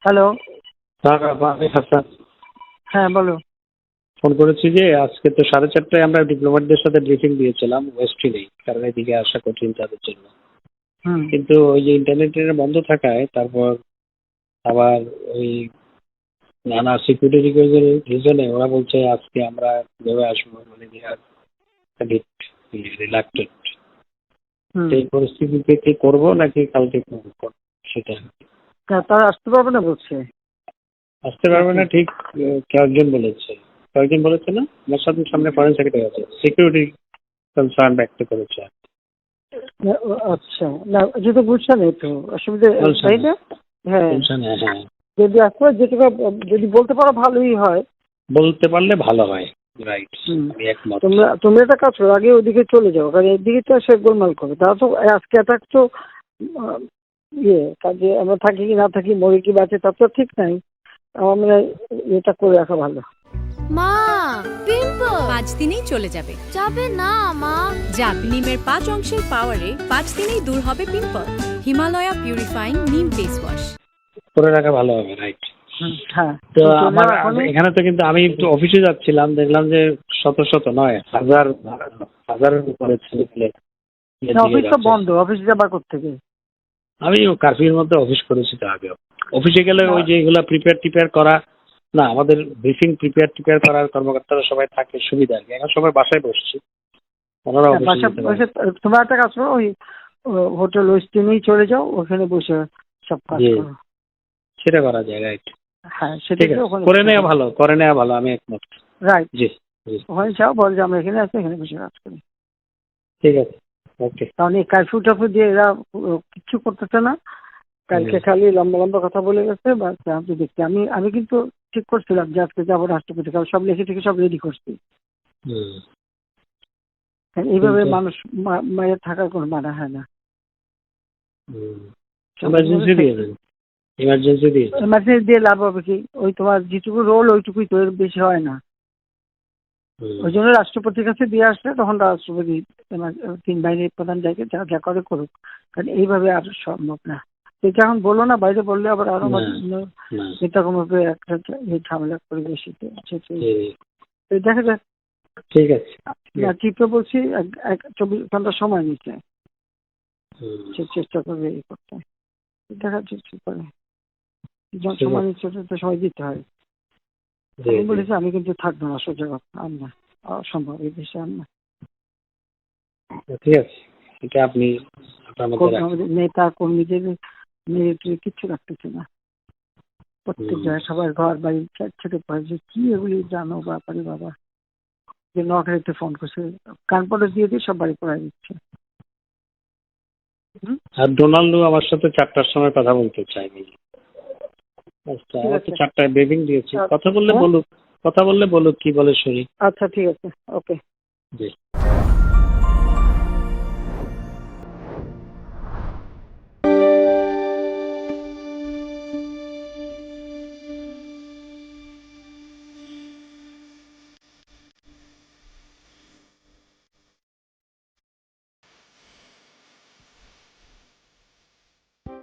Hello. হ্যাঁ, আমি হাসান। হ্যাঁ, বলো। ফোন করেছি যে আজকে তো 4:30টায় আমরা ডিপ্লোম্যাটদের সাথে ব্রিফিং দিয়েছিলাম ওয়েস্টফিলেই, কারণ এদিকে আসা কঠিন তাদের জন্য। হুম। কিন্তু ওই যে ইন্টারনেটের বন্ধ থাকায় তারপর আবার ওই নানা সিকিউরিটি রিজনে ওরা বলছে আজকে আমরা ভেবে আসবো, মানে রিলাক্টেড। হুম। এই পরিস্থিতিতে কি করবো নাকি কালকে করবো সেটা তারা আসতে পারবে না বলছে। আসতে পারবে না ঠিক। কয়েকজন বলেছে, কয়েকজন বলেছে না, আমার সাথে সামনে ফরেন সেক্রেটারি আছে, সিকিউরিটি কনসার্ন ব্যক্ত করেছে। আচ্ছা, না যেহেতু বুঝছে না একটু অসুবিধা, তাই না? হ্যাঁ, হ্যাঁ, যদি আসতে যেটুকু যদি বলতে পারো ভালোই হয়। বলতে পারলে ভালো হয়। রাইট, হুম। আমি একমত। তুমি একটা কাজ করো, আগে ওইদিকে চলে যাও, কারণ এদিকে তো সে গোলমাল করবে। তারা তো আজকে অ্যাটাক তো কাজে আমরা থাকি কি না থাকি, মরে কি বাঁচে তার তো ঠিক নাই। আমরা এটা করে রাখা ভালো। মা, পিম্পল 5 দিনেই চলে যাবে। যাবে না মা। যাবে। নিমের 5 অংশের পাওয়ারে 5 দিনেই দূর হবে পিম্পল। হিমালয়া পিউরিফাইং নিম ফেস ওয়াশ করে রাখা ভালো হবে। রাইট। হ্যাঁ, তো আমার এখানে তো কিন্তু আমি একটু অফিসে যাচ্ছিলাম, দেখলাম যে শত শত নয়, হাজার হাজারের উপরে ছেলে পেলে অফিস তো বন্ধ, অফিস যাবার কোথেকে? আমি কারফিউর মধ্যে অফিস করেছি তো আগেও। অফিসে গেলে ওই যে এগুলা প্রিপেয়ার করা, না আমাদের ব্রিফিং প্রিপেয়ার করার কর্মকর্তারা সবাই থাকে, সুবিধা আর কি। এখন সবাই বাসায় বসছি, ওনারা অফিসে যেতে পারে। তোমার একটা কাজ করো, ওই হোটেল ওয়েস্টিনেই চলে যাও, ওখানে বসে সব কাজ করো। সেটা করা যায়। রাইট। হ্যাঁ, সেটা করে নেওয়া ভালো, আমি একমত। রাইট। জি। ওখানে যাও, বল যে আমরা এখানে আছি, এখানে বসে কাজ করি। ঠিক আছে, ওকে। কারণ এই কারফিউ টাফিউ দিয়ে এরা কিচ্ছু করতেছে না। কালকে খালি লম্বা লম্বা কথা বলে গেছে। বা আমি দেখছি, আমি কিন্তু ঠিক করছিলাম যে আজকে যাবো রাষ্ট্রপতি, কারণ সব লিখে টিখে সব রেডি করছি। এইভাবে মানুষ মায়ের থাকার কোনো মানা হয় না। ইমার্জেন্সি দিয়ে লাভ হবে কি? ওই তোমার যেটুকু রোল ওইটুকুই তো, এর বেশি হয় না। ওই জন্য রাষ্ট্রপতির কাছে দিয়ে আসলে তখন রাষ্ট্রপতি 3 বাহিনীর প্রধান যাকে যা যা করে করুক, কারণ এইভাবে আর সম্ভব না। এটা এখন বলো না, বাইরে বললে আবার আরো এটা কোনো একটা ঝামেলা করে বেশি। দেখা যাক। ঠিক আছে, চিত্র বলছি 24 ঘন্টা সময় নিচ্ছে, সে চেষ্টা করবে এই করতে। দেখা যাচ্ছে কি করে। সময় নিচ্ছে তো সময় দিতে হয়। আমি বলেছি আমি কিন্তু থাকবো না, সোজা কথা, আর না, অসম্ভব এই দেশে আর না। ঠিক আছে, এটা আপনি নেতা কর্মীদের মিলিটারি কিচ্ছু রাখতেছে না। প্রত্যেক জায়গায় সবার ঘর বাড়ি ছেড়ে পড়ে, যে কি এগুলি জানো ব্যাপারে বাবা, যে নোয়াখালীতে ফোন করছে, কানপটে দিয়ে দিয়ে সব বাড়ি পড়াই দিচ্ছে। আর ডোনাল্ডো আমার সাথে 4টার সময় কথা বলতে চাইনি। আচ্ছা, আমার তো 4টায় ব্রিফিং দিয়েছি। কথা বললে বলুক কি বলে শুনি। আচ্ছা, ঠিক আছে, ওকে। জি।